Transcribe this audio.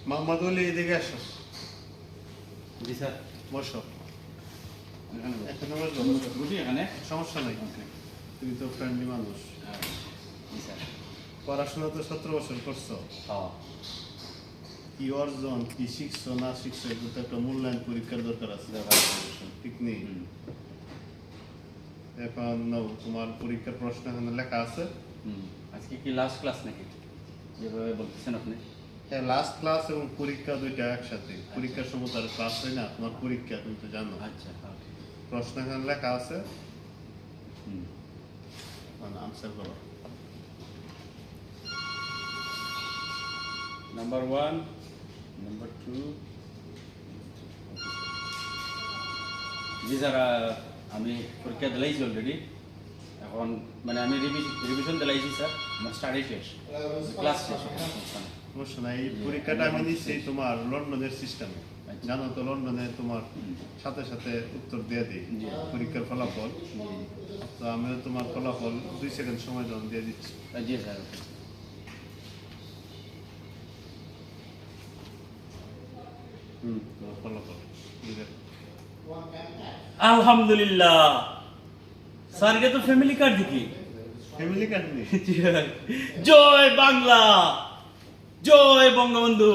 মোহাম্মদ আলী এদিকে আসো। জি স্যার। বসো। এখানে বসো। বুঝি এখানে সমস্যা নাই, তুমি তো ফ্রেন্ডলি মানুষ। জি স্যার। পড়াশোনা তো 17 বছর করছো, হ্যাঁ কি অর্জন, কি শিখছো না শিখছো, এটা তো একটা মূল্যায়ন পরীক্ষার দরকার আছে, ঠিক নেই? এখন তোমার পরীক্ষার প্রশ্ন এখানে লেখা আছে। আজকে কি লাস্ট ক্লাস নাকি যেভাবে বলতেছেন আপনি? হ্যাঁ, লাস্ট ক্লাস এবং পরীক্ষা দুইটা একসাথে। পরীক্ষার সময় তার ক্লাস হয় না, তোমার পরীক্ষা তুমি তো জানো। আচ্ছা হ্যাঁ। প্রশ্ন এখানে লেখা আছে, আনসার করো। Number 1, number 2। জি স্যার, আমি পরীক্ষা দিলাইছি অলরেডি। এখন মানে আমি রিভিশন দিলাইছি স্যার। আমার স্টাডি শেষ, ক্লাস শেষ। সমস্যা নাই, এই পরীক্ষাটা আমি নিচ্ছি তোমার লন্ডনের সিস্টেমে। জানো তো লন্ডনে তোমার সাথে সাথে উত্তর দিয়ে দিই পরীক্ষার ফলাফল। তো আমিও তোমার ফলাফল 2 সেকেন্ড সময় যখন দিয়ে দিচ্ছি। জি স্যার। তোমার ফলাফল আলহামদুলিল্লাহ স্যার, এটা তো ফ্যামিলি কার্ড দেখি। ফ্যামিলি কার্ড নেই। জয় বাংলা, জয় বঙ্গবন্ধু।